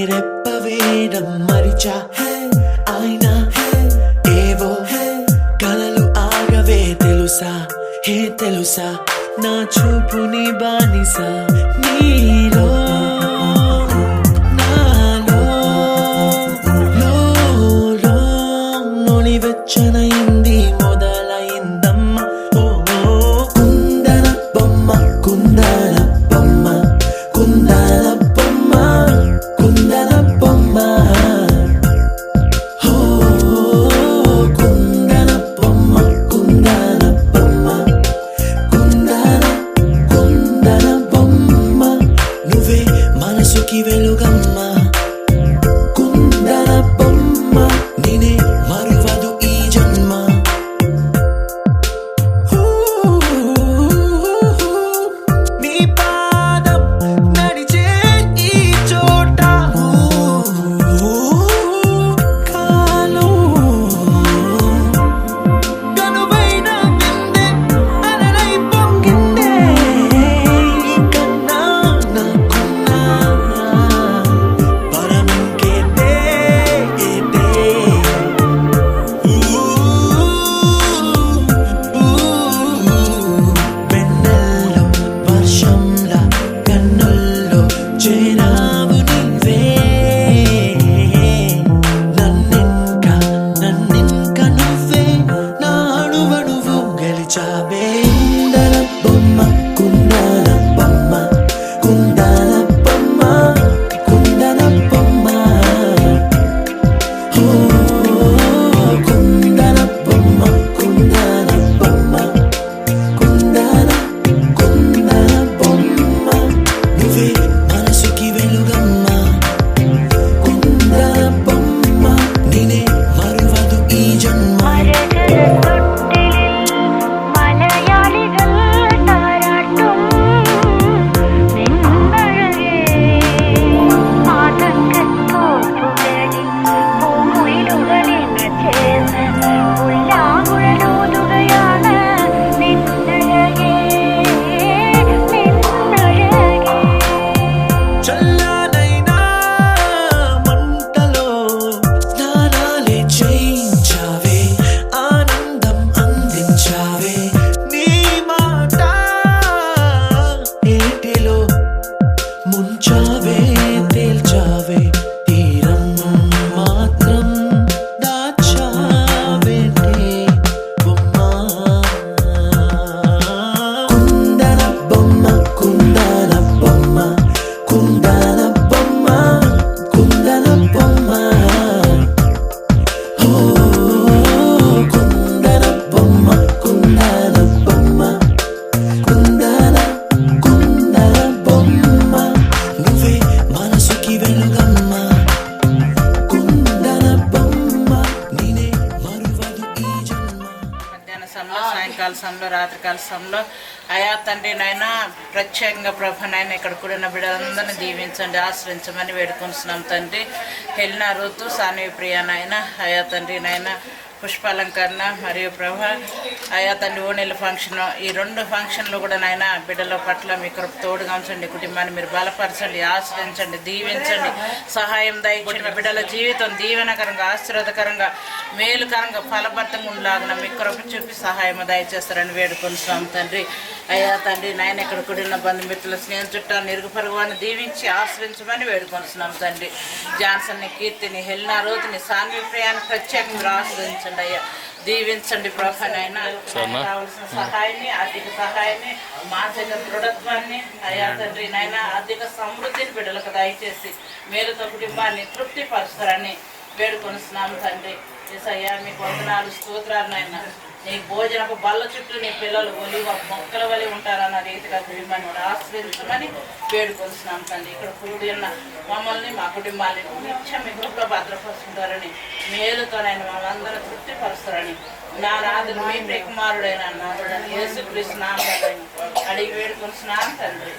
రెప్పవేయడం మరిచా అయినా ఏవో కలలు ఆగవే తెలుసా తెలుసా నా చూపుని బానిసా నీలో నాలో లో నొలివెచ్చనైంది మొదలైందమ్మ ఓ కుందన బొమ్మ కుందన బొమ్మ కుందన బొమ్మ కుందన బొమ్మ వెలుగమ్మ కుందన బొమ్మ నినే మరువదు ఈ జన్మ నీ పాదం నడిచే ఈ చోట కాలం కనువైన విందే అలరై పొంగిందే కన్నా నాకున్నా కుందన బొమ్మ కుందన బొమ్మ కుందన బొమ్మ కుందన బొమ్మ కుందన బొమ్మ కుందన బొమ్మ కుందన బొమ్మ నువ్వే మనసుకి వెలుగమ్మ కుందన బొమ్మ నినే మరువదు ఈ జన్మ ముంచావే తేల్చావే తీరం మాత్రం దాచావేంటే బొమ్మ కుందన బొమ్మ కుందన బొమ్మ కుందన బొమ్మ కుందన బొమ్మ కుందన బొమ్మ కుందన బొమ్మ కుందన బొమ్మ నువ్వే మనసుకి వెలుగమ్మ కుందన బొమ్మ నినే మరువదు ఈ జన్మ. మధ్యాహ్న సమయంలో సాయంకాల సమయంలో రాత్రికాల సమయంలో అయా తండ్రి నాయన ప్రత్యేకంగా ప్రభ నాయన ఇక్కడ కూడిన బిడ్డలందరినీ దీవించండి ఆశ్రయించమని వేడుకొనిస్తున్నాం తండ్రి హెల్నా ఋతు సాని ప్రియ నాయన అయా తండ్రి నాయన పుష్పాలంకరణ మరియు ప్రభ అయా తండ్రి ఓనెల ఫంక్షన్ ఈ రెండు ఫంక్షన్లు కూడా నాయన బిడ్డల పట్ల మీ కృప తోడుగా ఉంచండి కుటుంబాన్ని మీరు బలపరచండి ఆశ్రయించండి దీవించండి సహాయం దయచేయండి బిడ్డల జీవితం దీవెనకరంగా ఆశీర్వాదకరంగా మేలుకరంగా ఫలభరితంగా ఉండలాగిన మీ కృప చూపి సహాయం దయచేస్తారని వేడుకొనిస్తాం తండ్రి అయ్యా తండ్రి నాయన ఇక్కడ కూడిన బంధుమిత్రుల స్నేహం చుట్టాలు నిరుగుపరుగువాన్ని దీవించి ఆశ్రయించమని వేడుకొనిస్తున్నాం తండ్రి జాన్సన్ని కీర్తిని హెల్నా రోజుని సాన్వి ప్రియాన్ని ప్రత్యేకంగా మీరు ఆశ్రయించండి అయ్యా దీవించండి ప్రభనైనా కావలసిన సహాయాన్ని ఆర్థిక సహాయాన్ని మానసిక దృఢత్వాన్ని అయ్యా తండ్రి నాయన ఆర్థిక సమృద్ధిని బిడ్డలకు దయచేసి మేలుతో కుటుంబాన్ని తృప్తిపరుస్తారని వేడుకొనిస్తున్నాము తండ్రి యేసయ్యా మీకు వందనాలు స్తోత్రాలు నాయన నీ భోజనపు బల్ల చుట్టూ నీ పిల్లలు ఒలివ మొక్కల వలి ఉంటారన్న రీతిగా కుటుంబాన్ని ఆశ్రయించమని వేడుకొనిస్తున్నాం తండ్రి ఇక్కడ కూడి ఉన్న మమ్మల్ని మా కుటుంబాన్ని నిత్యం మీ గృహలో భద్రపరుచుకుంటారని మేలుతోనైనా మమ్మల్ందరూ తృప్తిపరుస్తారని నా నాదుడు మీ ప్రియకుమారుడైన నాదుడని యేసుక్రీస్తు నామమున అడిగి వేడుకొనిస్తున్నాం తండ్రి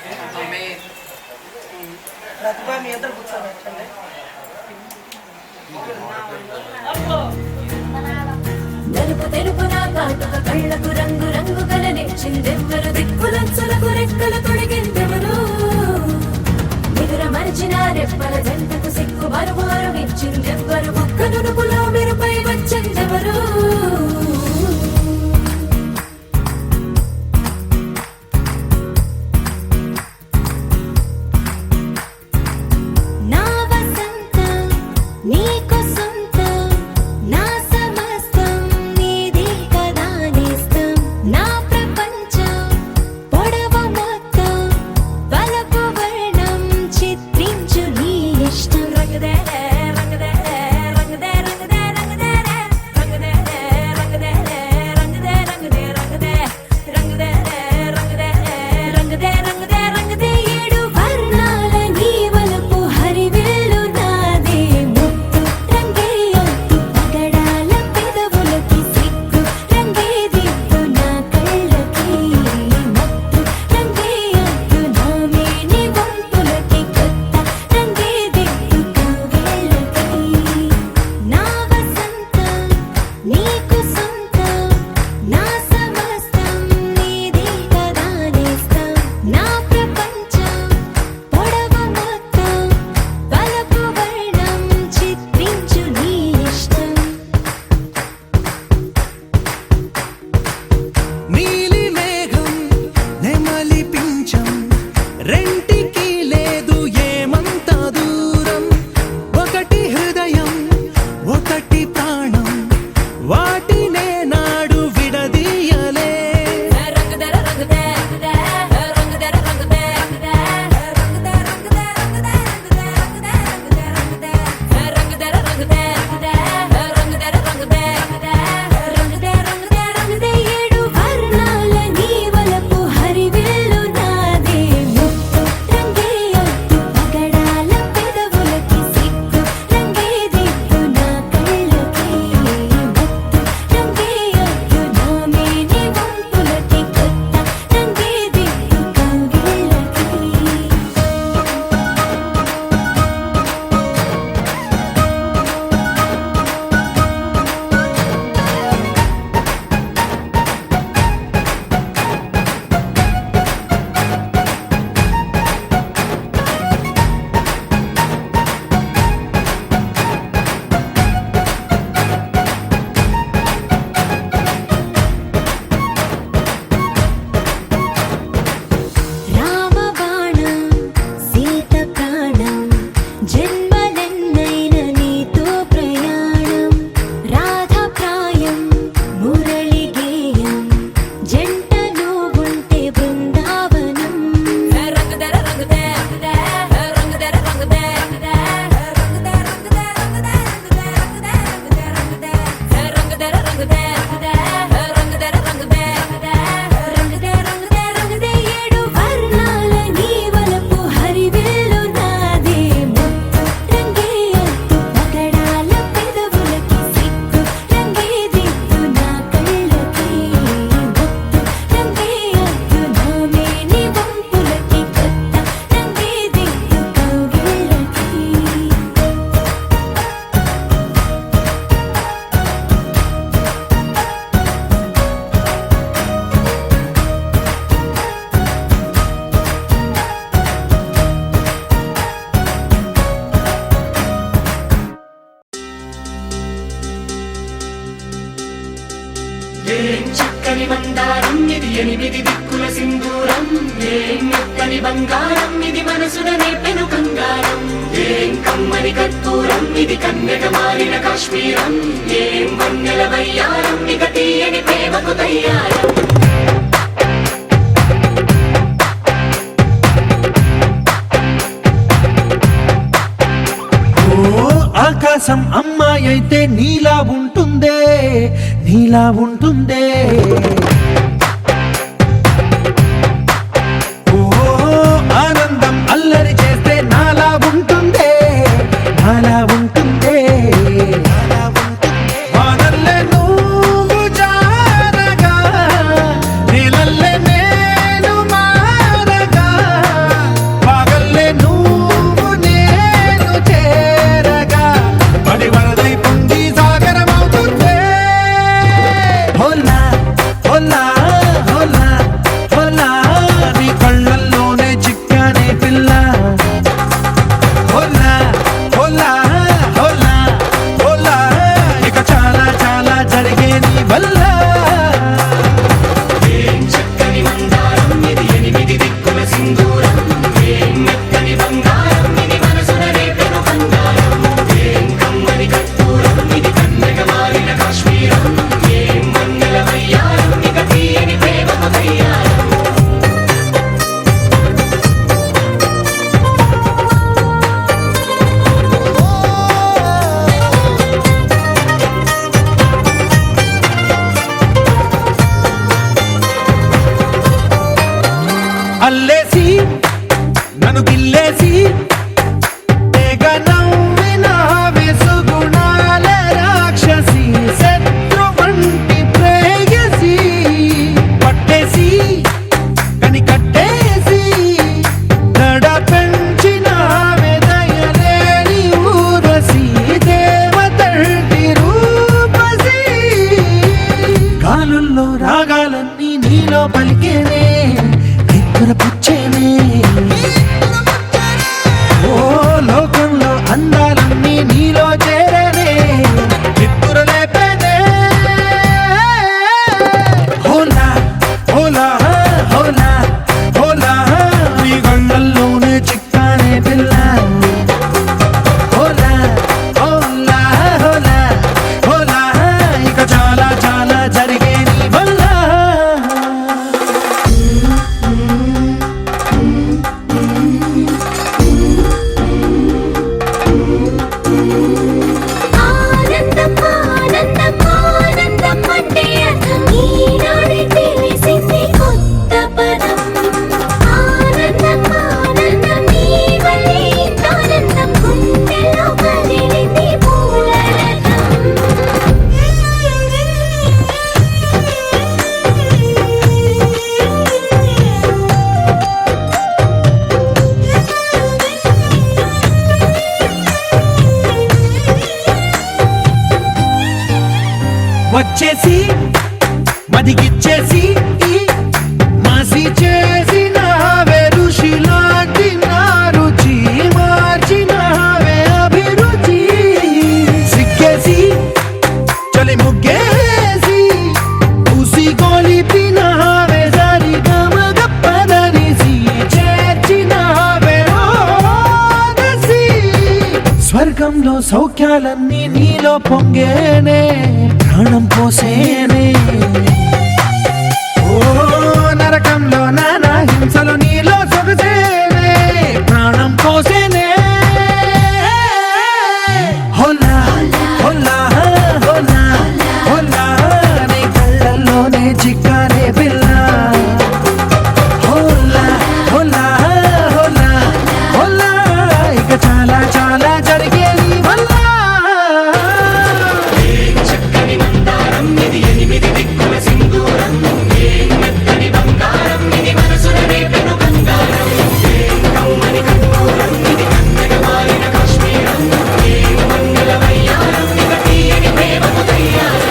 ప్రతిభ మీ ఇద్దరు కూర్చోబెట్టండి. నలుపు తెలుపున కాటుక కళ్ళకు రంగు రంగు కలనిచ్చిందెవ్వరు దిక్కులచ్చలకు రెక్కలు తొడిగిందెవరు నిదుర మరిచిన రెప్పల జంటకు చక్కని మందారం ఇది ఎనిమిది దిక్కుల సింధూరం ఏం మెత్తని బంగారం ఇది మనసున నేపెను కంగారం ఏం కమ్మని కర్పూరం ఇది కన్నెగ మారిన కాశ్మీరం ఏం వన్నెల వయ్యారం ఇక తీయని ప్రేమకు తయ్యారం ఆకాశం అమ్మాయి అయితే నీలా ఉంటుందే నీలా ఉంటుందే ఓ ఆనందం అల్లరి చేస్తే నాలా ఉంటుందే నాలా ఉంటుందే వానల్లే నువ్వు జారగా నీలల్లే నేను మారగా పగల్లే నువ్వు నేను చేరగా పడి వరదై పొంగి సాగరమవుతుందే హోల్లా హోల్లా ఆనందం ఆనందం ఆనందం అంటే అర్థం ఈనాడే తెలిసింది కొత్త పదం ఆనందం ఆనందం నీ వల్లే ఇంత ఆనందం గుండెలో కదిలింది పూలరథం వచ్చేసి మదిగిచ్చేసి మాసి చేసిన ఋషిలాంటి నా రుచి మార్చినవే అభిరుచి సిగ్గేసి చలి ముగ్గేసి పూసి గొలిపినవే సరి గమగప్పదనిసి చేర్చినవే ఓదసి స్వర్గంలో సౌఖ్యాలన్నీ నీలో పొంగేనే ప్రాణం పోసేనే ఓ నరకంలో నానా హింసలు నీలో సొగసేనే ప్రాణం పోసేనే హోలా హోలా హోలా హోలా నీ కళ్ళల్లోనే చిక్కానే పిల్ల హోలా హోలా హోలా హోలా ఇక చాలా చాలా జరిగేది వల్ల చక్కని మందారం ఇది ఎనిమిది దిక్కుల సింధూరం ఏం మెత్తని బంగారం ఇది మనసున రేపెను బంగారం ఏం కమ్మని కర్పూరం ఇది కన్నెగ మారిన కాశ్మీరం ఏం మంగళ వయ్యారం ఇక తీయని ప్రేమకు తయ్యారం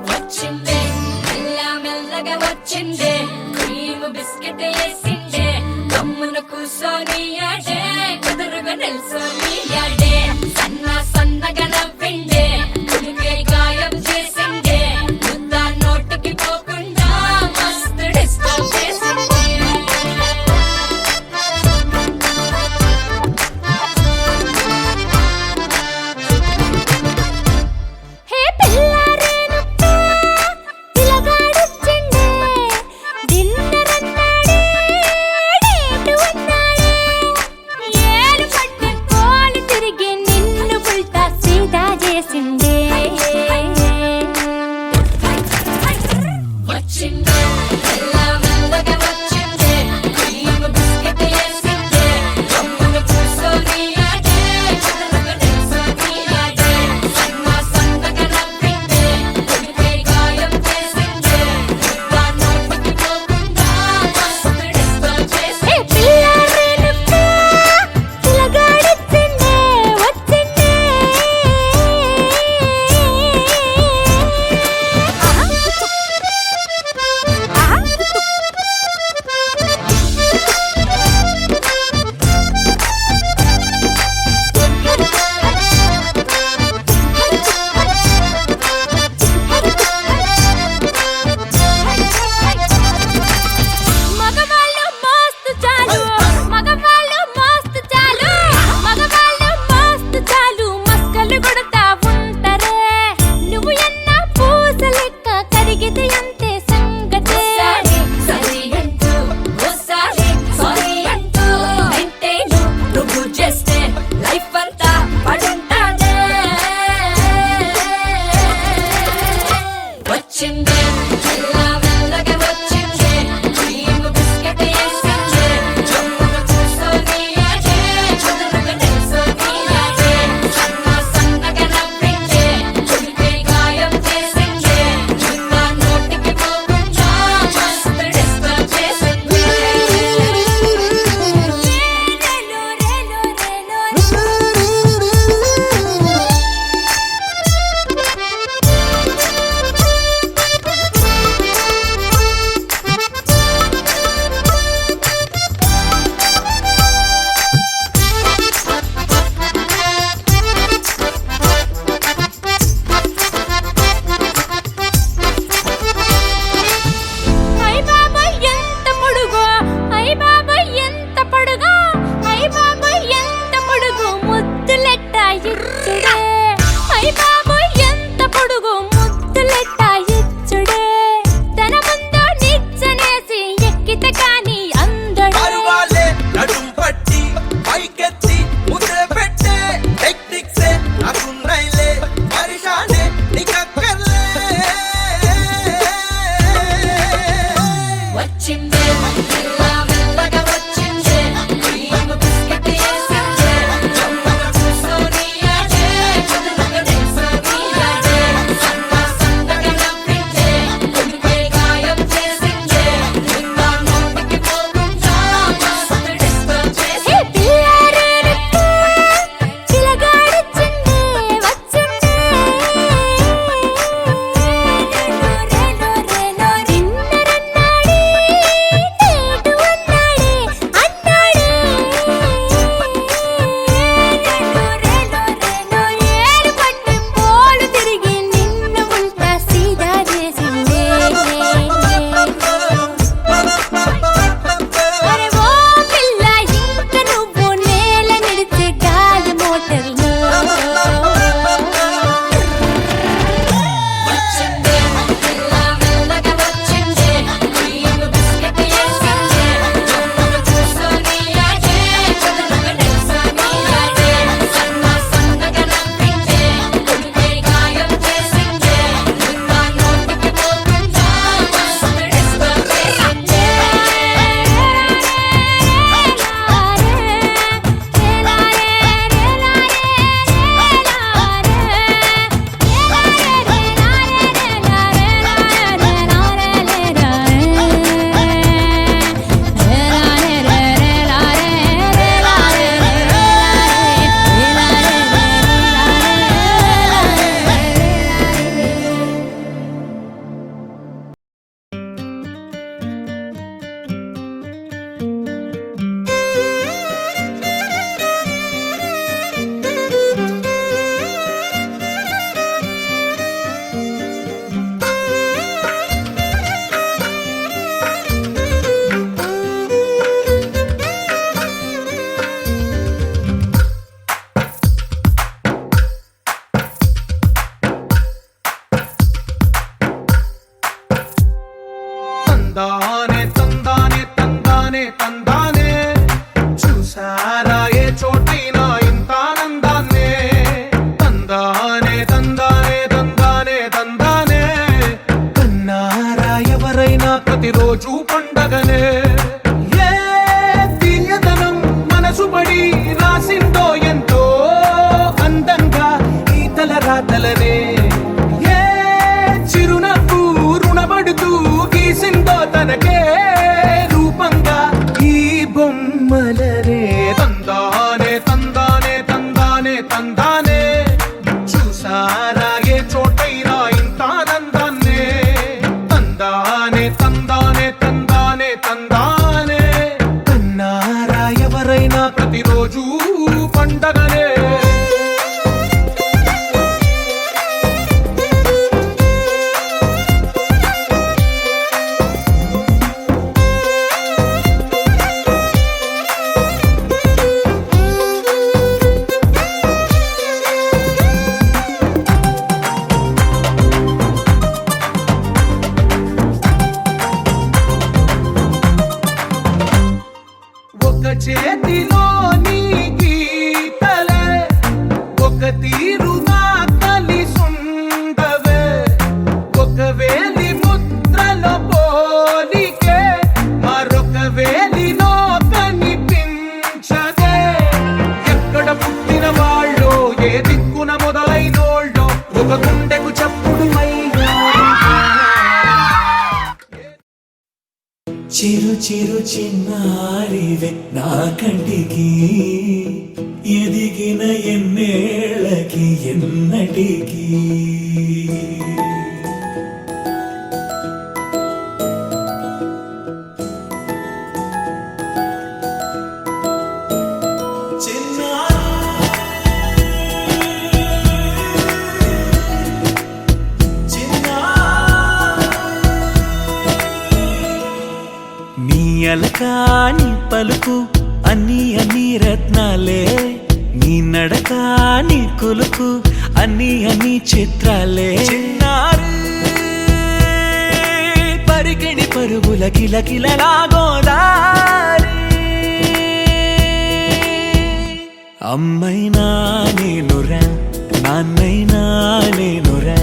వచ్చిందే మెల్ల మెల్లగా వచ్చిందే క్రీమ్ బిస్కెట్ వేసిందే గమ్మున కూసోని ఆడే కుదురుగా నిల్సోని ఆడే సన్న సన్నగా నవ్విండే కులికే గాయం చేసిందే ముద్ద నోటికి పోకుండా మస్తు డిస్టర్బ్ చేసిందే హే పిల్లారేనప్పా పిల్లగాడొచ్చిండే డిన్నర్ అన్నాడే డేటు అన్నాడే ఏలు పట్టు కోలు తిరిగి మలరే తందానే తందానే తందానే తందానే చూసారాగే చోటైనా ఇంత ఆనందాన్నే తందానే తందానే తందానే తందానే అన్నారా ఎవరైనా ప్రతిరోజు పండగనే ఒక చేతిలో నీ గీతలే ఒక తీరుగా కలిసుండవే ఒక వేలి ముద్రలో పోలికే మరొక వేలిలో కనిపించదే ఎక్కడ పుట్టిన వాళ్ళో ఏ దిక్కున మొదలైనోళ్ళో ఒక గుండెకు చప్పుడు చిరు చిరు చిన్నారివే నా కంటికి ఎదిగిన ఎన్నేళ్ళకి ఎన్నటికి నీ అలకాని పలుకు అన్ని అన్ని రత్నాలే నీ నడక నీ కులుకు అన్ని అన్ని చిత్రాలే చిన్నారు పరికిణి పరుగుల కిలకిలలా గోదారి అమ్మైనా నేనురా నాన్నైనా నేనురా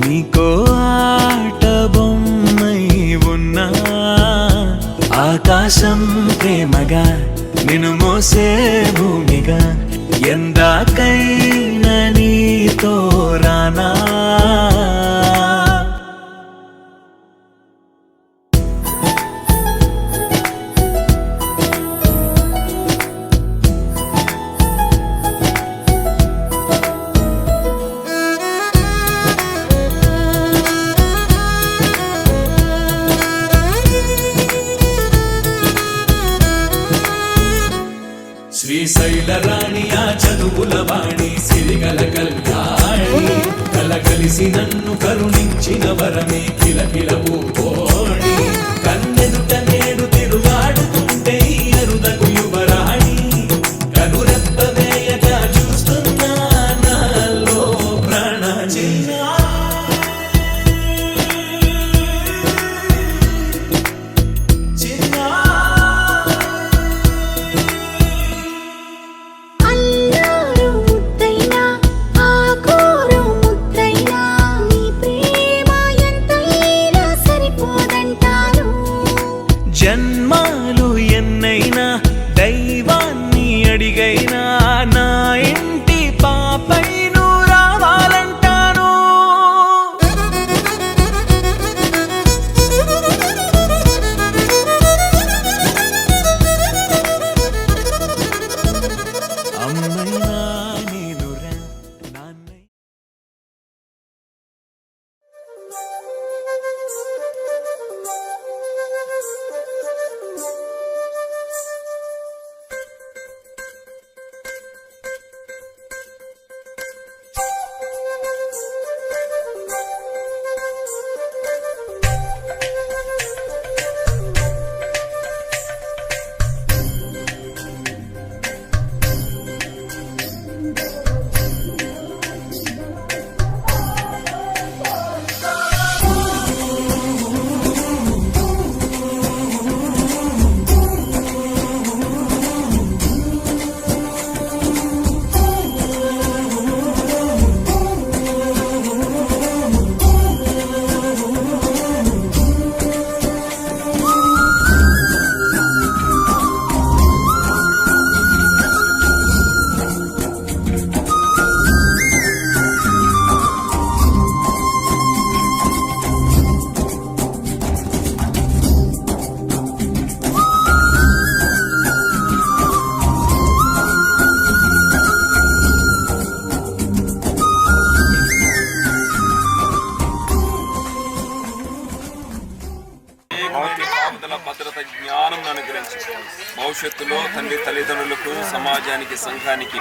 నీకో ఆట బొమ్మై ఉన్నా ఆకాశం ప్రేమగా నిన్ను మోసే భూమిగా ఎందాకైనా నీతో రానా శ్రీశైల రాణి ఆ చదువుల వాణి సిరిగల కళ్యాణి కలగలిసి నన్ను కరుణించిన వరమే కిలకిల పూకోణి కన్నెదుట నేడు తిరుగాడుతుంటే ఈ అరుదకు యువరాణి కనురెప్ప వేయక చూస్తున్నా నాలో ప్రాణ చిన్నా అల్లారు ముద్దైనా ఆకూరు ముద్దైనా నీ ప్రేమ ఎంతైనా సరిపో భవిష్యత్తులో తండ్రి తల్లిదండ్రులకు, సమాజానికి, సంఘానికి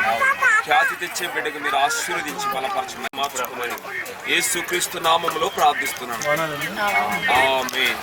ఖ్యాతి తెచ్చే బిడ్డకు మీరు ఆశీర్వదించి బలపరచమని మార్చుకోమని యేసుక్రీస్తు నామములో ప్రార్థిస్తున్నాను. ఆమేన్.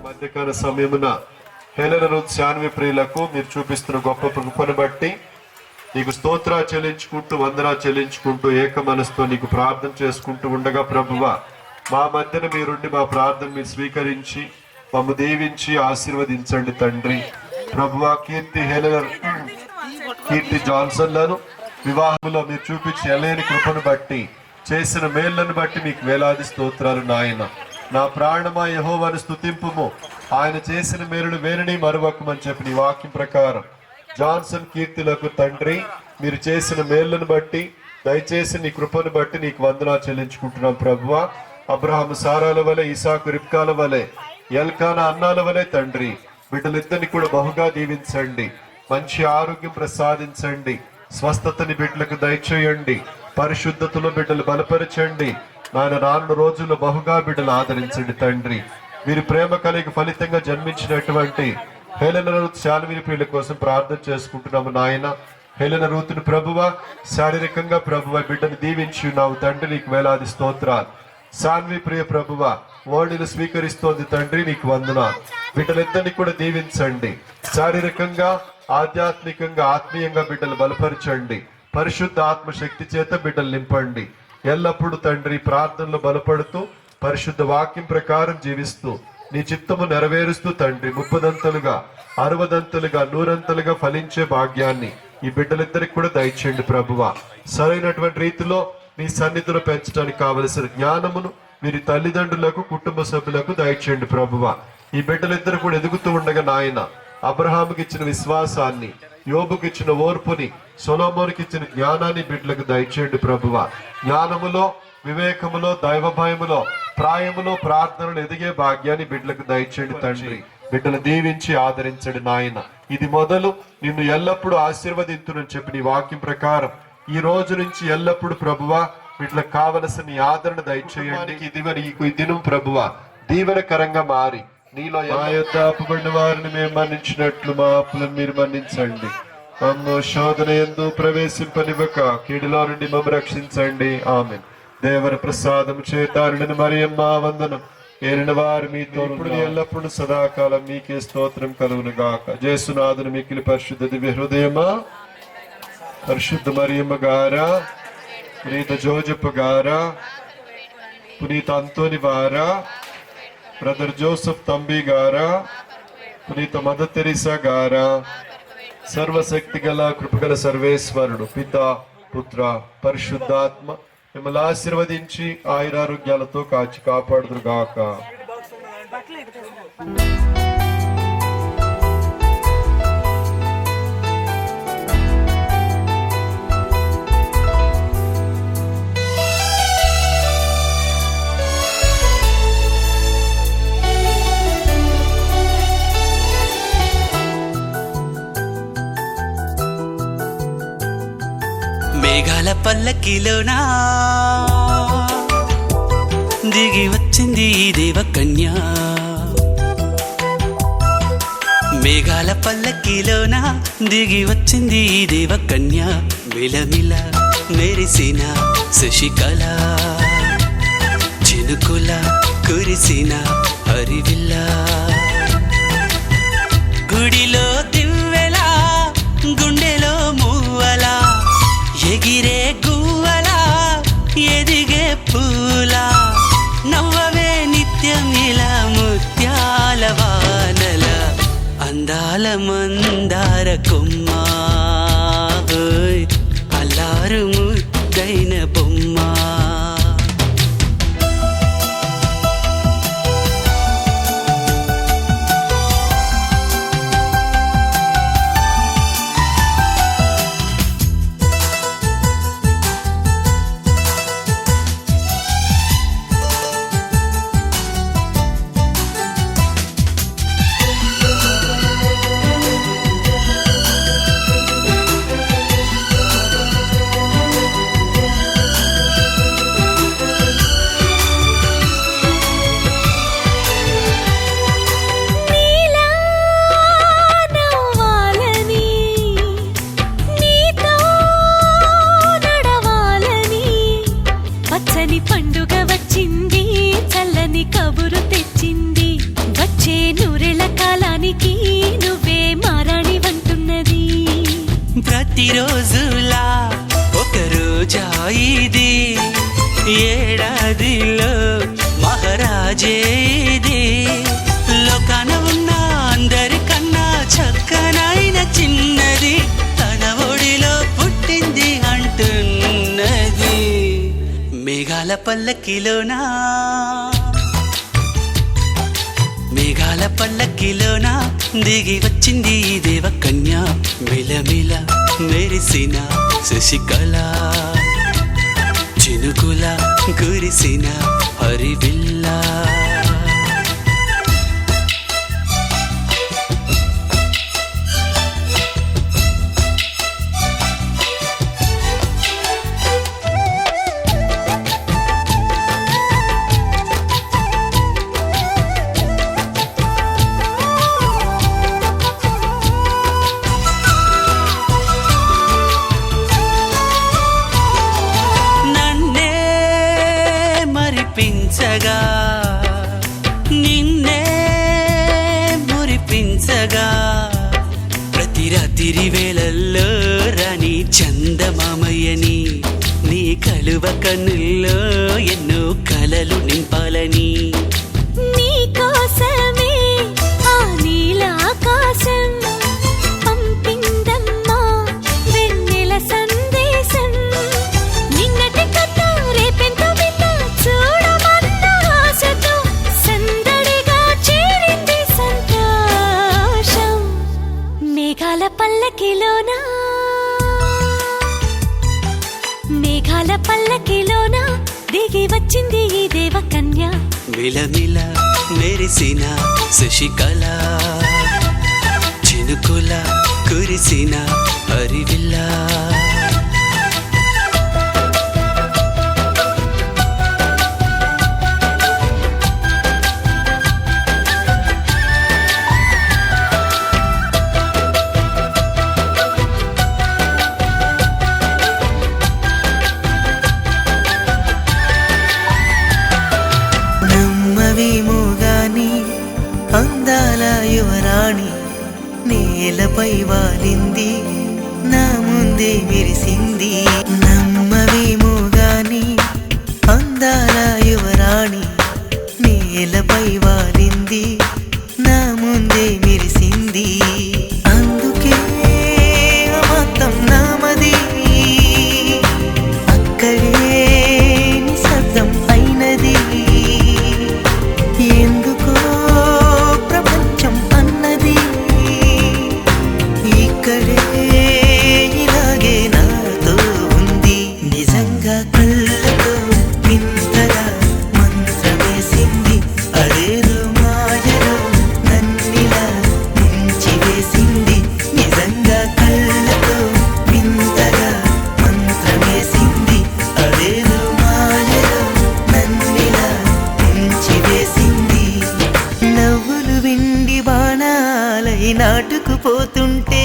మధ్యకాల సమయమున హేళన రూత్ శాన్వి ప్రియులకు మీరు చూపిస్తున్న గొప్ప కృపను బట్టి నీకు స్తోత్రా చెల్లించుకుంటూ, వందనా చెల్లించుకుంటూ, ఏక మనసుతో నీకు ప్రార్థన చేసుకుంటూ ఉండగా ప్రభువా, మా మధ్యన మీరుండి మా ప్రార్థన మీరు స్వీకరించి మమ్ము దీవించి ఆశీర్వదించండి తండ్రి. ప్రభువా, కీర్తి జాన్సన్లను వివాహంలో మీరు చూపించి ఎలేని కృపను బట్టి, చేసిన మేళ్లను బట్టి మీకు వేలాది స్తోత్రాలు నాయన. నా ప్రాణమా యెహోవాను స్తుతింపుము, ఆయన చేసిన మేలును వేరుని మరువకమని చెప్పి నీ వాక్యం ప్రకారం జాన్సన్ కీర్తిలకు తండ్రి మీరు చేసిన మేళ్లను బట్టి, దయచేసి నీ కృపను బట్టి నీకు వందనా చెల్లించుకుంటున్నాం ప్రభువా. అబ్రహాము సారాల వలె, ఇసాకు రిబ్కాల వలె, ఎల్కానా అన్నాల వలె తండ్రి బిడ్డలిద్దరిని కూడా బహుగా దీవించండి, మంచి ఆరోగ్యం ప్రసాదించండి, స్వస్థతని బిడ్డలకు దయచేయండి, పరిశుద్ధతలో బిడ్డలు బలపరచండి నాయన. రానున్న రోజుల్లో బహుగా బిడ్డలు ఆదరించండి తండ్రి. మీరు ప్రేమ కలిగి ఫలితంగా జన్మించినటువంటి హేళన రూత్ శాన్వి ప్రియుల కోసం ప్రార్థన చేసుకుంటున్నాము నాయన. హేళన రూతుని ప్రభువ, శారీరకంగా ప్రభువ బిడ్డను దీవించి ఉన్నావు తండ్రి, నీకు వేలాది స్తోత్రాలు. శాన్వి ప్రియ ప్రభువ ఓడిని స్వీకరిస్తోంది తండ్రి, నీకు వందనాలు. బిడ్డలిద్దరిని కూడా దీవించండి, శారీరకంగా, ఆధ్యాత్మికంగా, ఆత్మీయంగా బిడ్డలు బలపరచండి, పరిశుద్ధ ఆత్మశక్తి చేత బిడ్డలు నింపండి. ఎల్లప్పుడూ తండ్రి ప్రార్థనలు బలపడుతూ, పరిశుద్ధ వాక్యం ప్రకారం జీవిస్తూ, నీ చిత్తము నెరవేరుస్తూ తండ్రి 30దంతలుగా, 60దంతలుగా, 100ంతలుగా ఫలించే భాగ్యాన్ని ఈ బిడ్డలిద్దరికి కూడా దయచేయండి ప్రభువా. సరైనటువంటి రీతిలో నీ సన్నిధిలో పెంచడానికి కావలసిన జ్ఞానమును వీరి తల్లిదండ్రులకు, కుటుంబ సభ్యులకు దయచేయండి ప్రభువా. ఈ బిడ్డలిద్దరు కూడా ఎదుగుతూ ఉండగా నాయన, అబ్రహాముకి ఇచ్చిన విశ్వాసాన్ని, యోబుకి ఇచ్చిన ఓర్పుని, సొలొమోనుకి ఇచ్చిన జ్ఞానాన్ని బిడ్డలకు దయచేయండి ప్రభువా. జ్ఞానములో, వివేకములో, దైవ భయములో, ప్రాయములో, ప్రార్థనలు ఎదిగే భాగ్యాన్ని బిడ్డలకు దయచేయండి తండ్రి. బిడ్డలు దీవించి ఆదరించండి నాయన. ఇది మొదలు, నిన్ను ఎల్లప్పుడూ ఆశీర్వదింతునని చెప్పి నీ వాక్యం ప్రకారం ఈ రోజు నుంచి ఎల్లప్పుడు ప్రభువా వీటికి కావలసిన నీ ఆదరణ దయచేయండి. ఈ దినం ప్రభువా దీవెనకరంగా మారి నీలో మా యొద్ద అప్పుబడిన వారిని మేము మన్నించినట్లు మా అప్పులను మీరు మన్నించండి. మమ్ము శోధన యందు ప్రవేశింపనివ్వక కీడులో నుండి మమ్ము రక్షించండి. ఆమేన్. దేవర ప్రసాదం చేతారుడిని మరియమ్మ వందనం. ఏలిన వారు మీతో ఇప్పుడు ఎల్లప్పుడు సదాకాలం మీకే స్తోత్రం కలుగును గాక. జేసునాథుని మిక్కిలి పరిశుద్ధ దివ్య హృదయమా, పరిశుద్ధ మరియమ్మ గారా, పునీత జోజప్ప గారా, పునీత అంతోని వారా, బ్రదర్ జోసెఫ్ తంబి గారా, పునీత మదర్ తెరీసా గారా, సర్వశక్తి గల కృపగల సర్వేశ్వరుడు పిత, పుత్ర, పరిశుద్ధాత్మ మిమ్మల్ని ఆశీర్వదించి ఆయురారోగ్యాలతో కాచి కాపాడుదురు గాక. మేఘాల పల్లకిలోనా దిగి వచ్చింది ఈ దేవకన్య. మేఘాల పల్లకిలోనా దిగి వచ్చింది ఈ దేవకన్య. మిలమిల మెరిసిన శశికళ, చినుకుల కురిసిన హరివిల్ల, గుడిలో దివ్వెలా, గుండెలో మూవలా, ఎగిరే గువ్వలా, ఎదిగే పూలా, నవ్వవే నిత్యం ఇలా ముత్యాల వానల, అందాల మందార కొమ్మ. చల్లని పండుగ వచ్చింది, చల్లని కబురు తెచ్చింది. వచ్చే నూరెళ్ళ కాలానికి నువ్వే మారాణి వంటున్నది. ప్రతిరోజులా ఒక రోజా ఇది, ఏడాదిలో మహారాజే ఇది. లోకాన ఉన్న అందరికన్నా చక్కనైన చిన్నది, తన ఒడిలో పుట్టింది అంటున్నది. మేఘాల పల్లకిలోనా, మేఘాల పల్లకిలోనా దిగి వచ్చింది ఈ దేవకన్య. మిలమిల మెరిసిన శశికళ, చినుకుల కురిసిన హరివిల్లా. మరిపించగా నిన్నే మురిపించగా, ప్రతి రాత్రి వేళల్లో రాణి చందమామయ్యని, నీ కలువ కన్నుల్లో ఎన్నో కలలు నింపాలని. నీ కోసమే ఆ నీలాకాశం పంపిందమ్మా వెన్నెల సందేశం. నిన్నటి కథ రేపెంతో వింత చూడమన్న ఆశతో సందడిగా చేరింది సంతోషం. మేఘాల పల్లకిలోనా, మేఘాల పల్లకిలోనా దిగి వచ్చింది ఈ దేవకన్య. మిలమిల మెరిసిన శశికళ, చినుకుల కురిసిన హరివిల్లా. నమ్మవేమో గాని అందాల యువరాణి, నేలపై వాలింది నా ముందే మెరిసింది. నమ్మవేమో గాని అందాల యువరాణి, నేలపై వాలింది నా ముందే మెరిసింది. అందుకే మొత్తం నామది, అక్కడే నిశ్శబ్దం అయినది. ఎందుకో ప్రపంచం అన్నది ఇక్కడే ఇలాగే నాతో ఉంది. నిజంగా కళ్ళతో వింతగా మంత్రమేసింది, అదేదో మాయలో నన్నిలా ముంచివేసింది. నిజంగా కళ్ళతో వింతగా మంత్రమేసింది, అదేదో మాయలో నన్నిలా ముంచివేసింది. నవ్వులు విండి బాణాలై నాటుకుపోతుంటే,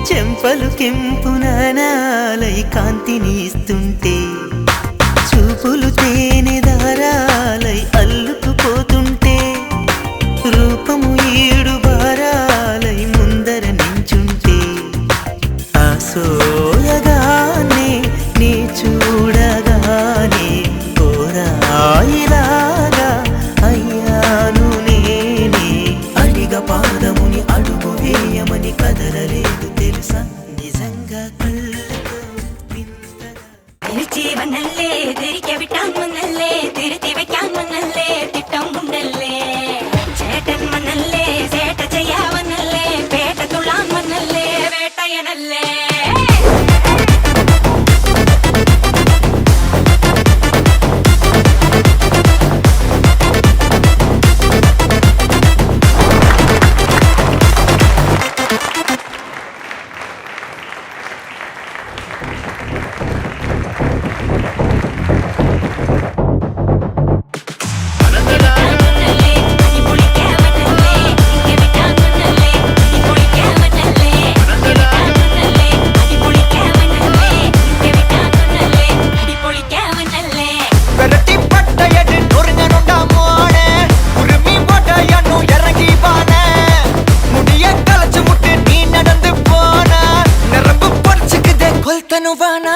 చెంపలు కెంపు నాణాలై కాంతిని ఇస్తుంటే, చూపులు తేనె దారాలై అల్లుకుపోతుంటే, రూపము ఏడు బారాలై ముందర నించుంటే, ఆ సోయగానే నీ చూడగానే కోరాయిలాగా అయ్యాను నేనే. అడిగ పాదముని అడుగు వేయమని కదలలేదు తెలుసా, నిజంగా కళ్ళతో వింతగా. തിരിച്ചീവനല്ലേ തിരികെ വിട്ടാൻ വന്നല്ലേ, തിരുത്തി വെക്കാൻ വന്നല്ലേ, തിട്ടം ഉണ്ടല്ലേ. ചേട്ടൻ വന്നല്ലേ, ചേട്ട ചെയ്യാവന്നല്ലേ, പേട്ട തുള്ളാൻ വന്നല്ലേ, വേട്ടയനല്ലേ. కనువాన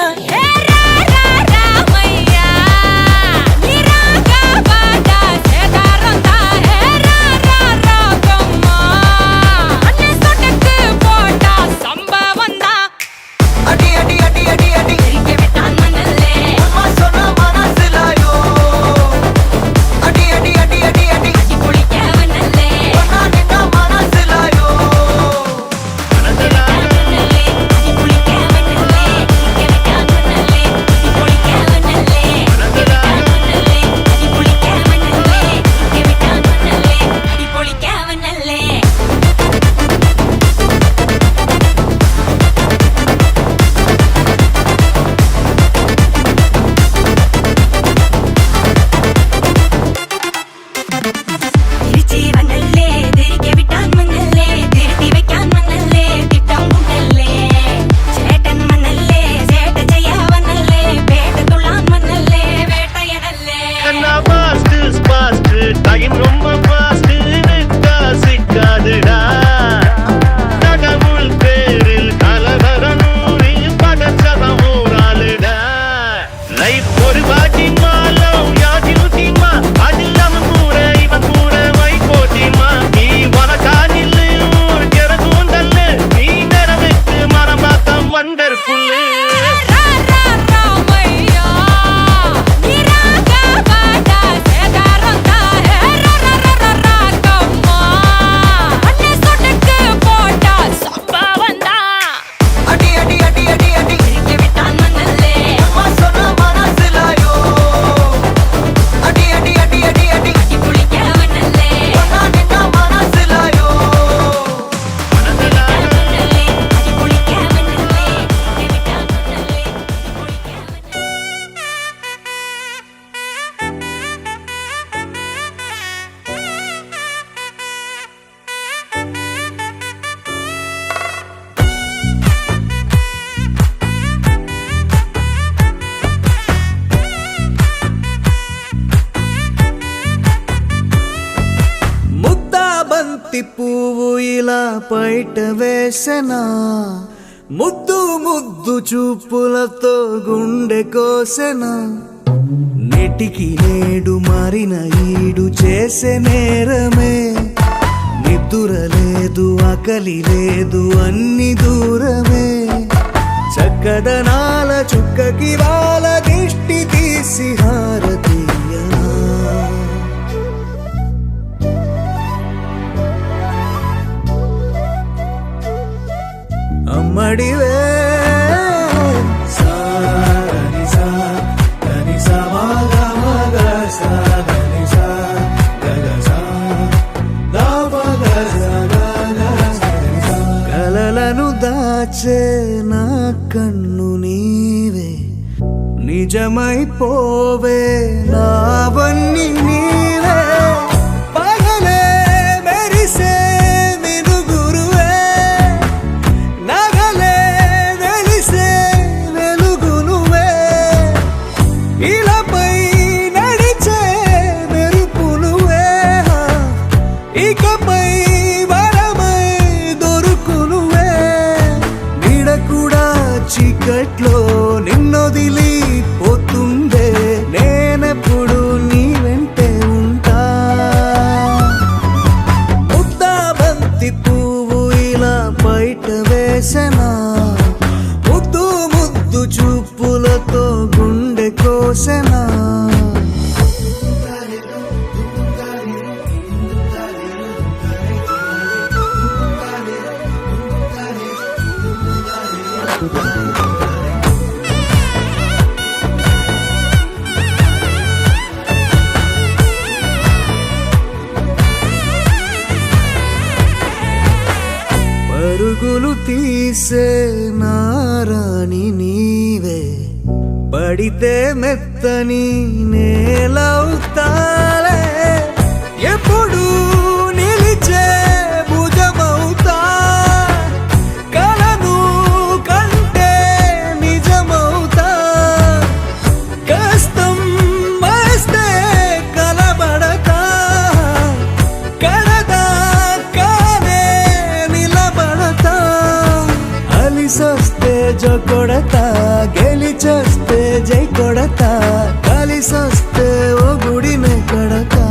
పువ్వు ఇలా పైట వేసెనా ముద్దు ముద్దు చూపులతో గుండె కోసెనా నెటికి నేడు మారిన ఈడు చేసే నేరమే నిద్ర లేదు ఆకలి లేదు అన్ని దూరమే చక్కదనాల చుక్కకి వాళ్ళ దిష్టి తీసి హారతీయనా అమ్మడివే కలలను దాచే నా కన్ను నీవే నిజమైపోవే నావన్నీ నీవే పగలే మెరిసే మినుగురువే నగలే వెలిసే వెలుగు నువ్వే ఇలాపై నడిచే మెరుపు నువ్వే ఇకపై వరమై దొరుకు నువ్వే నీడ కూడా చీకట్లో నిన్నొదిలి పోతుందే నేనెప్పుడు నీ వెంటే ఉంటా ముద్దా బంతి పువ్వు ఇలా బయట వేసెనా ముద్దు ముద్దు చూపులతో గుండె కోసెనా పరుగులు తీసే నారాణి నీవే పడితే మెత్తని నేలవుతాలే ఎప్పుడు నిలిచే భుజమవుతా కలను కంటే నిజమవుతా కష్టం వస్తే కలబడతా కడదా కానే నిలబడతా అలిసొస్తే జొకొడతా కొడతా గెలిచొస్తే జై కొడతా కలిసొస్తే ఓ గుడినే కడతా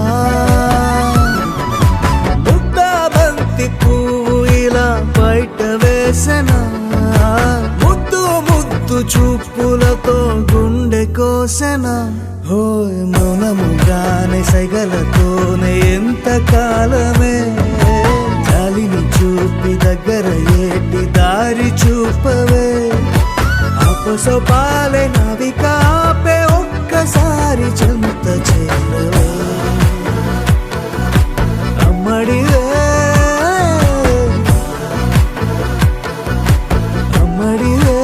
ముద్దా బంతి పువ్వు ఇలా బయట వేసెనా ముద్దు ముద్దు చూపులతో గుండె కోసెనా హోయ్ మౌనముగానే సైగలతోనే ఎంత కాలమే జాలిని చూపి దగ్గర ఏటి దారి చూపవే అపసోపాలే నవిక ఆపే ఒక్కసారి చెంత చేరవే అమ్మడివే అమ్మడివే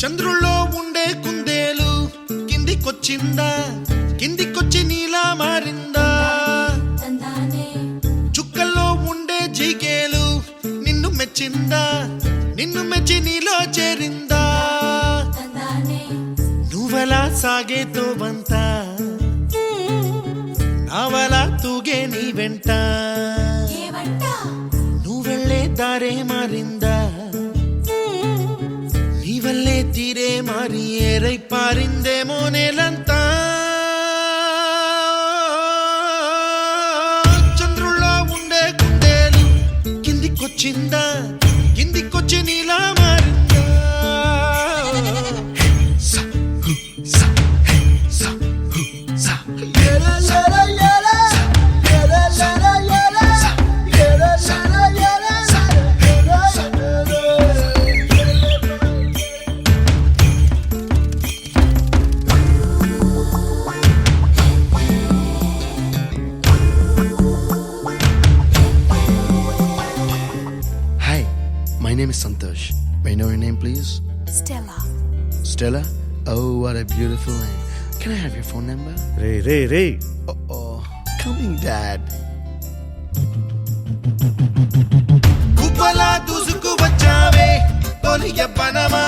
చంద్రుల్లో ఉండే కుందేలు కిందికొచ్చిందా కిందికొచ్చి నీలా మారిందా చుక్కల్లో ఉండే జీకేలు నిన్ను మెచ్చిందా నిన్ను మెచ్చి నీలో చేరిందా నువ్వలా సాగేతో వంత నావలా తూగే నీ వెంట నువ్వెళ్ళే దారే మారిందా నీవల్లే తీరే మారి ఏరై పారిందేమో నేలంతా చంద్రుల్లో ఉండే కుందేలు కిందికొచ్చిందా కిందికొచ్చి నీలా మారిందా సా, హు, సా, హే, సా, హు, సా. Hi, my name is Santosh. May I know your name, please? Stella. Stella? Oh, what a beautiful name. Can I have your phone number? Ray Oh, coming, Dad. కుప్పలా దూసుకు వచ్చావే తొలి యవ్వనమా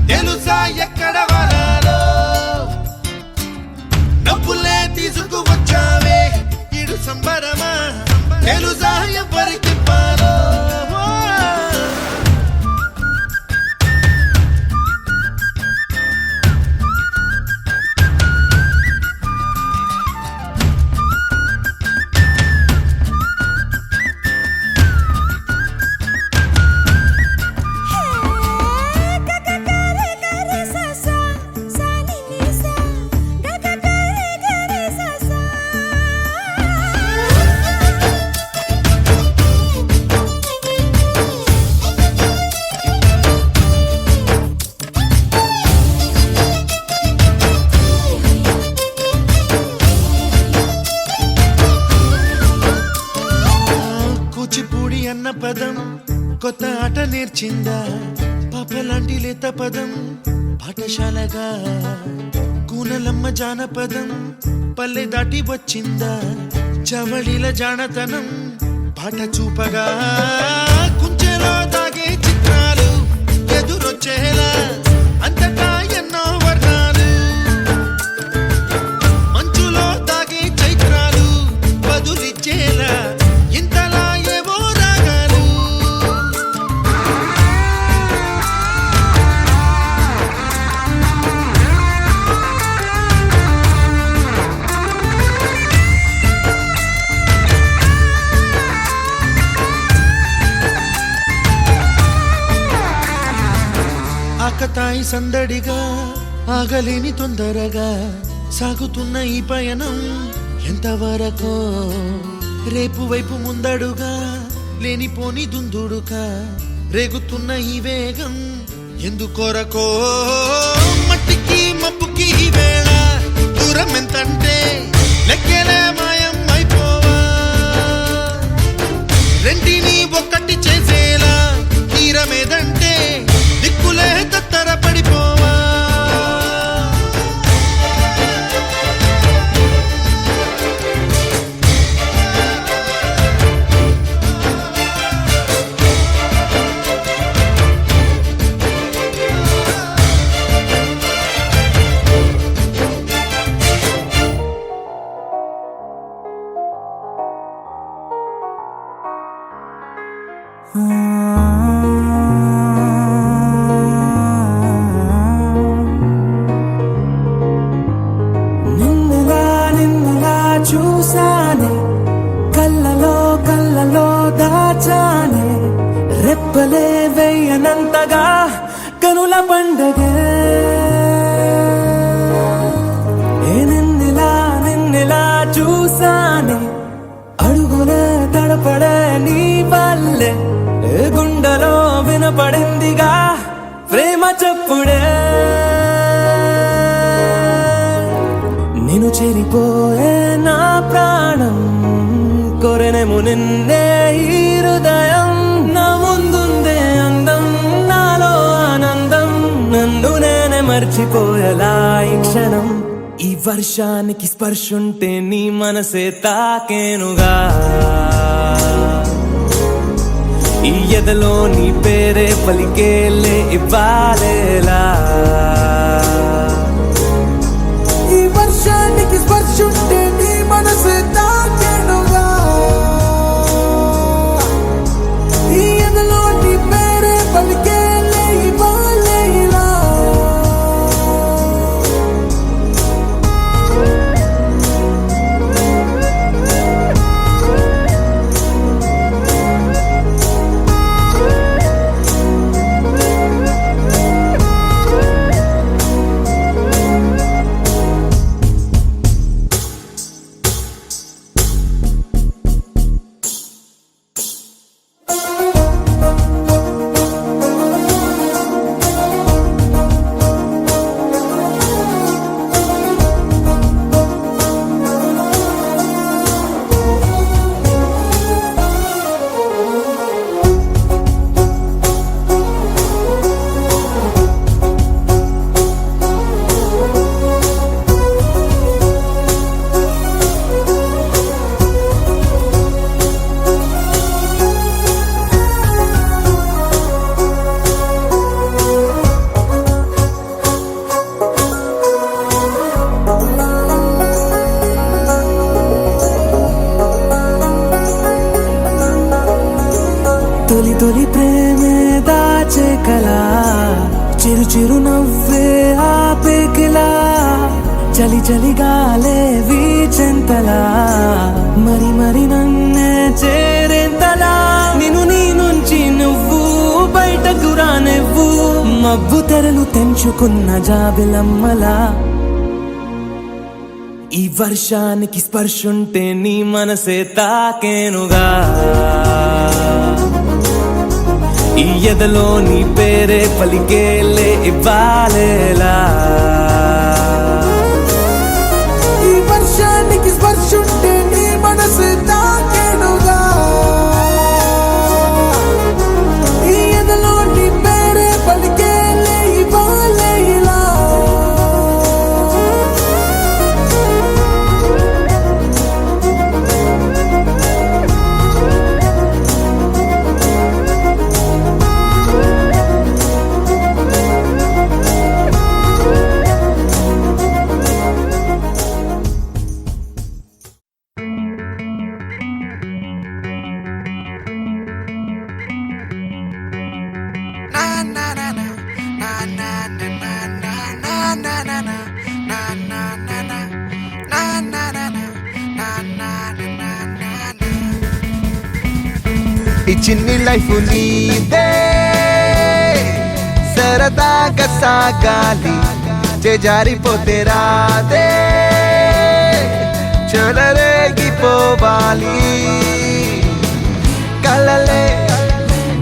తెలుసా ఎక్కడ వరాలో డబ్బులే తీసుకు వచ్చావే ఇడు సంబరమా తెలుసా ఎవరికి పాలో కూచిపూడి అన్న పదం కొత్త ఆట నేర్చిందా పాపలాంటి లేత పదం పాఠశాలగా కూనలమ్మ జానపదం పల్లె దాటి వచ్చిందా చవళిల జానతనం పాట చూపగా కుంచెలో దాగే చిత్రాలు ఎదురొచ్చేలా అంతటా ఎన్నో వర్ణాలు మంచులో దాగే చైత్రాలు బదులిచ్చేలా ఇంతలా ఏవో రాగాలు ఆకతాయి సందడిగా ఆగలేని తొందరగా సాగుతున్న ఈ పయనం ఎంతవరకో రేపు వైపు ముందడుగా లేనిపోని దుందుడుగా రేగుతున్న ఈ వేగం ఎందుకొరకో మట్టికి మబ్బుకి ఈ వేళ దూరం ఎంతంటే లెక్కలే మాయం అయిపోవా రెంటిని ఒక్కటి చేసేలా ఈ తీరమేదంటే దిక్కులే తత్తర పడిపోవా. నిన్నులా చూసానే, కళ్ళలో దాచానే, రెప్పలే వెయ్యనంతగా కనుల పండగే. నిన్నులా చూసానే, అడుగునే తడపడే నీ వల్లే, గుండెలో వినపడిందిగా ప్రేమ చెప్పుడే. నేను చెరిపోయే నా ప్రాణం, కొరెనేమో నిన్నే ఈ హృదయం. నా ముందుందే అందం, నాలో ఆనందం, నన్ను నేనే మర్చిపోయేలా ఈ క్షణం. ఈ వర్షానికి స్పర్శుంటే నీ మనసే తాకేనుగా, ఈ ఎదలో నీ పేరే పలికేలే ఇవ్వాలేలా. ఈ వర్షానికి స్పర్శుంటే నీ మనసు తాకేనుగా, ఈ ఎదలో నీ పేరే పలికేలే ఇవ్వాలేలా. తొలి ప్రేమే దాచే కలా, చిరు నవ్వే ఆపేకిలా, చలి గాలే వీచెంతలా, మరి నన్నే చేరేంతలా. నిన్ను నీ నుంచి నువ్వు బయటకు రానివ్వు, మబ్బు తెరలు తెంచుకున్న జాబిలమ్మలా. ఈ వర్షానికి స్పర్శుంటే నీ మనసే తాకేనుగా, ఈ ఎదలో నీ పేరే పలికేలే ఇవ్వాలేలా. ఈ వర్షానికి స్పర్శుంటే నీ మనసు తాకేనుగా, ఈ ఎదలో నీ పేరే పలికేలే ఇవ్వాలేలా. ఈ చిన్ని లైఫ్ నీదే, సరదాగా సాగాలి, చేజారిపోతే రాదే, చెలరేగిపోవాలి. కలలే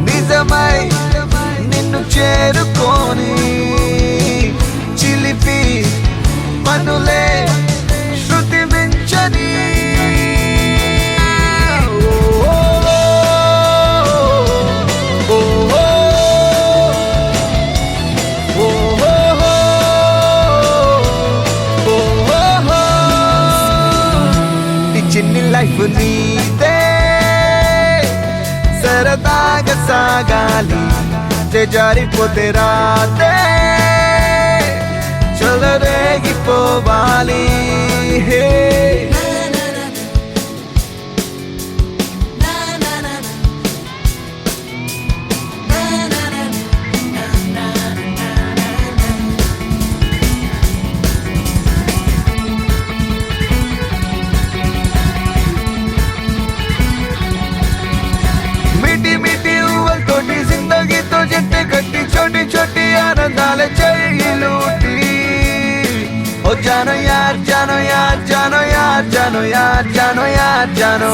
నిజమై నిన్ను చేరుకొని, చిలిపి పనులే శృతి మించని. Oh, oh, oh, oh. Life నీదే సరదాగా సాగాలి జారిపోతే రాతే చెలరేగిపోవాలి హే छोटी छोटी आनंदाले चाहिए लूटी ओ जानो यार जानो यार जानो यार जानो यार जानो यार जानो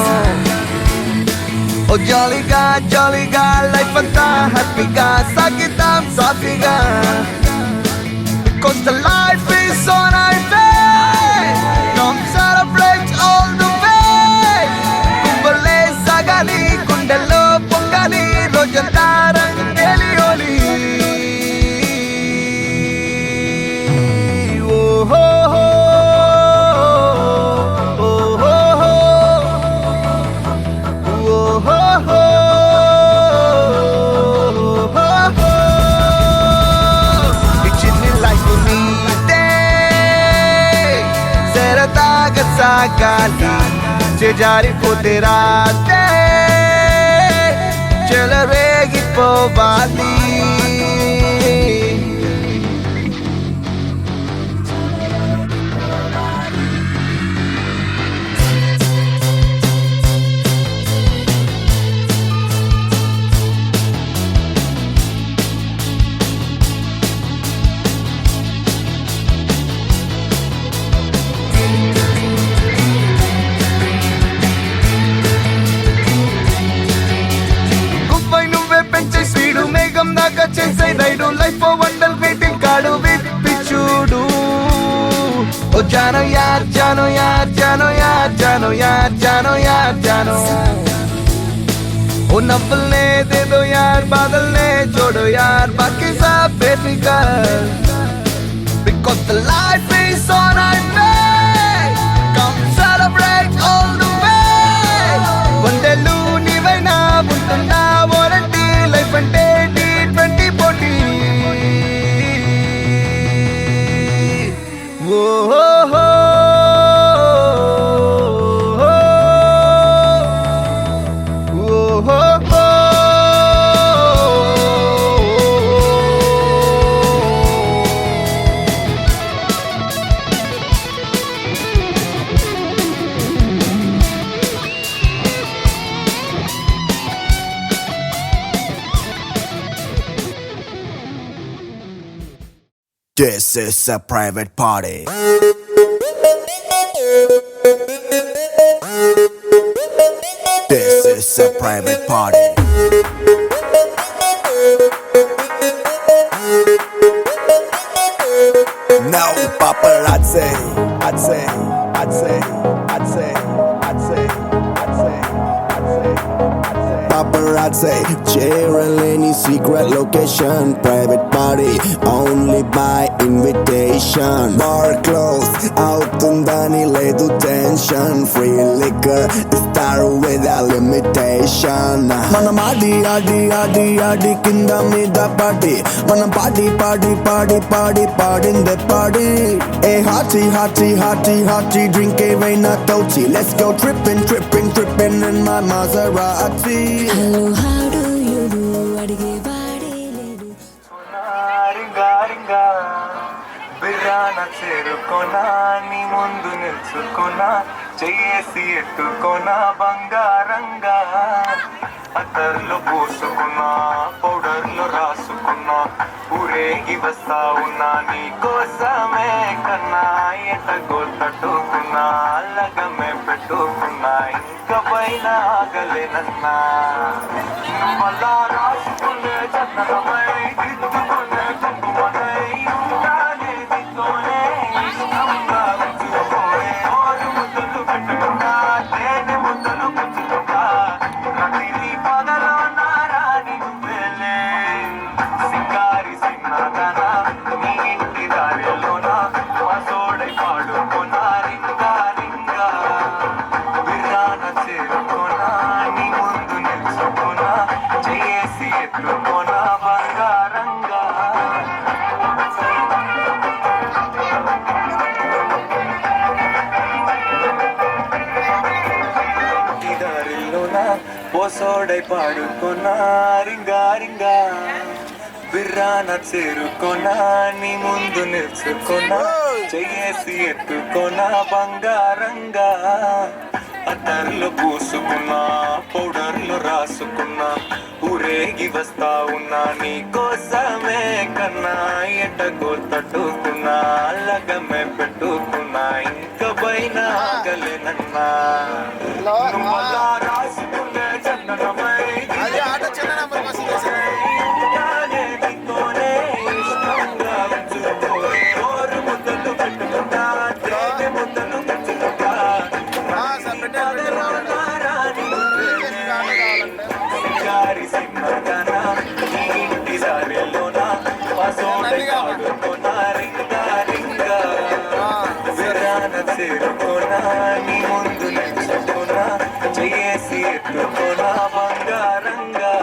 ओ jolly guy life anta happy ga sakitam safiga because the life is on our way come celebrate all the way kumbale sagali kundalo pongali rojanta rangeli holi సాగాలి జారిపోతే రాతే చెలరేగిపోవాలి చేసే రైడు లైఫ్ వండల్ వెయిటింగ్ కార్డు విప్పి చూడు ఓ జానో యార్ జానో యార్ జానో యార్ జానో యార్ జానో యార్ జానో ఓ నవ్వుల్నే దేదో యార్ బాదల్నే జోడో యార్ బాకీ sub బేఫికర్ because the life is on our way come celebrate all the way వందలు నీవైనా ఉంటుందా వారంటీ లైఫ్ అంటే This is a private party. This is a private party. No paparazzi. I'd say. Paparazzi, cheering any secret location, private party, only by invitation. Bar closed, out undani ledu tension, free liquor, start without limitation. Manam adi kinda mida party, manam party in the party. Hey hearty, drink a veina touchy, let's go tripping in my Maserati. Hello, how do you do? అడిగే వాడే లేడు. రింగా బిర్రాన చేరుకోనా నీ ముందు నిల్చుకోనా చెయ్యేసి ఎత్తుకోనా బంగారంగా అతర్లో పూసుకున్నా పౌడర్లో రాసుకున్నా ఊరేగి వస్తా ఉన్నా నీ కోసమే కన్నా ఎటగో తట్టుకున్నా అల్లగమే పెట్టుకున్నా ఇంకా పైన ఆగలేనన్నా నువ్వలా రాసుకునే చందనమై దిద్దుకునే కుంకుమనై ఉండాలి నీతోనే ఇష్టంగా ఉంచుకోనే ఓరు ముద్దలు పెట్టుకుంటా తేనె ముద్దలు పుచ్చుకుంటా ప్రతిదీ పగలో నారాని నువ్వేలే సింగారి సిన్నదనా నీ ఇంటి దారిలోన మా సోడై పాడుకోనా రింగా బిర్రాన పసోడై పాడుకొన్నా రింగా రింగా బిర్రాన చేరుకొన్నా నీ ముందు నిల్చుకొన్నా చెయ్యేసి ఎత్తుకొన్నా బంగారంగా అత్తర్లు పూసుకున్నా పౌడర్లు రాసుకున్నా ఊరేగి వస్తా ఉన్నా నీ కోసమే కన్నా ఎటకో తట్టుకున్నా లగమే పెట్టుకున్నా ఇంకా పైన ఆగలేనన్నా నువ్వలా రాసుకునే చందనమై ఇష్టంగా ఉంచుకోరే ఓరు ముద్దలు పెట్టుకుంటా తేనె ముద్దలు పెట్టుకుంటా గారి సింహగన ఇంటి దారిలోన పసోడుకోనా రింగా రింగా విరాన చేరుకోనా నీ ముందు నిల్చుకోనా చేసి ఎత్తుకోనా బంగారంగా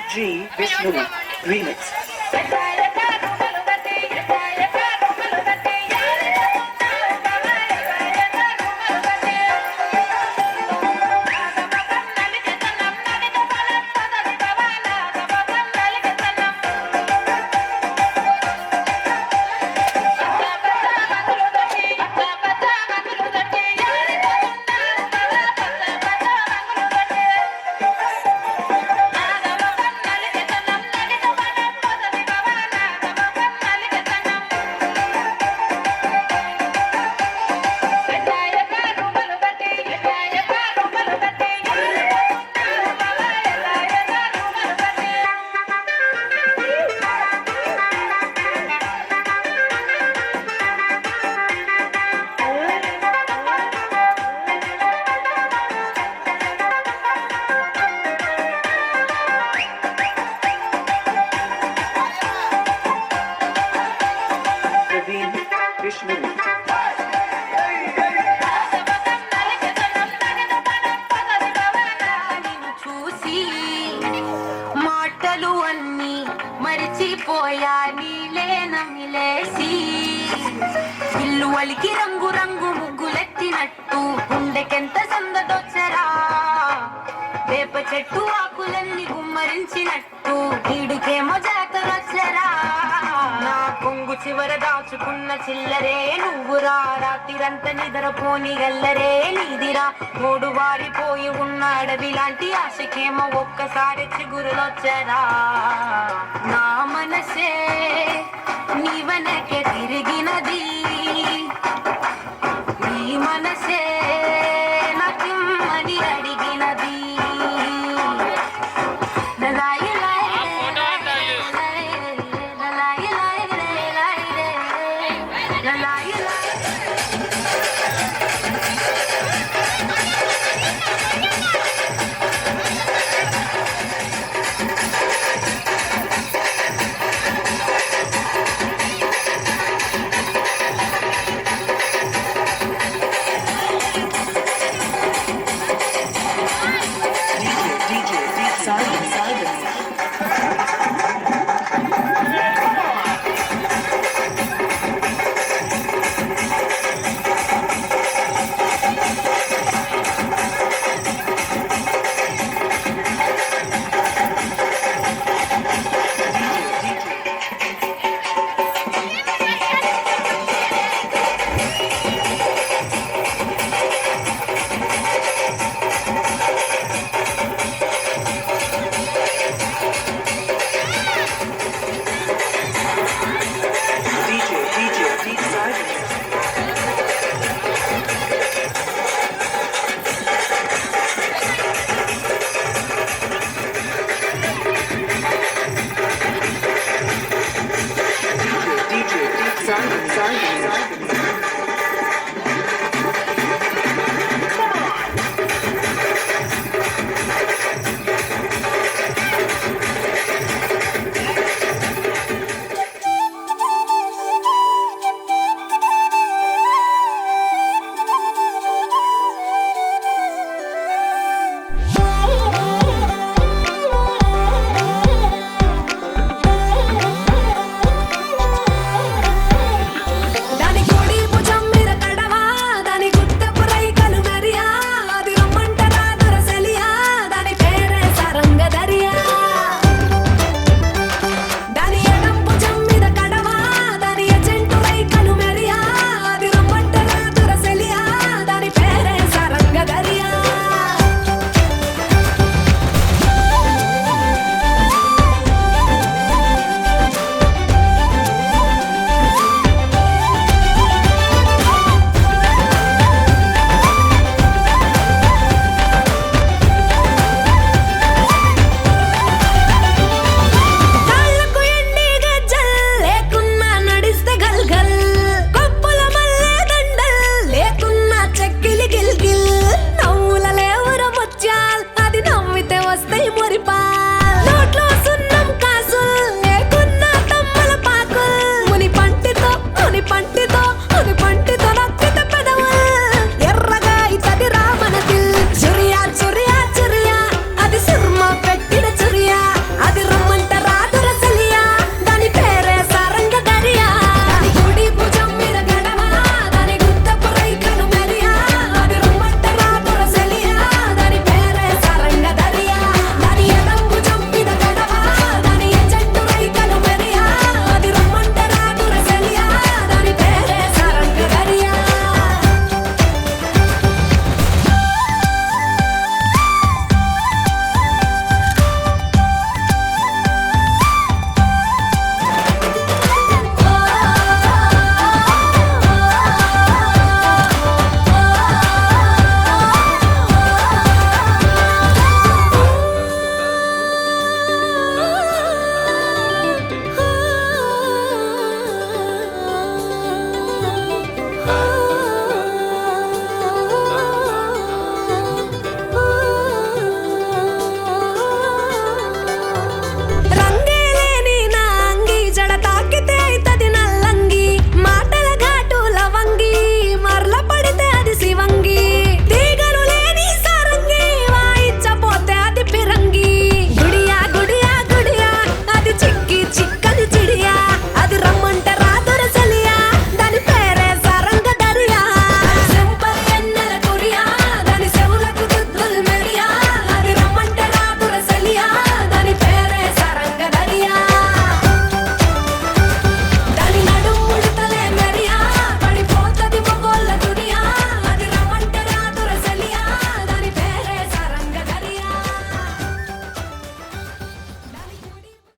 G. Vishnu Remix. చూసి మాటలు అన్నీ మరిచిపోయా నీలే నమిలేసి ఇల్లు వలికి రంగు రంగు ముగ్గులెత్తినట్టు గుండెకెంత సందదొచ్చరా వేప చెట్టు ఆకులన్నీ గుమ్మరించినట్టు ఈడుకేమో జాతరొచ్చరా నా కొంగు చివర దాచుకున్న చిల్లరే నువ్వురా రాత్రిరంత నిద్రపోని గల్లరే నీదిరా మూడు వారిపోయి ఉన్న అడవి లాంటి ఆశకేమో ఒక్కసారి చిగురులొచ్చరా నా మనసే నీ వెనకే తిరిగినది నీ మనసే నాకిమ్మని అడిగినది లలాయి Simon.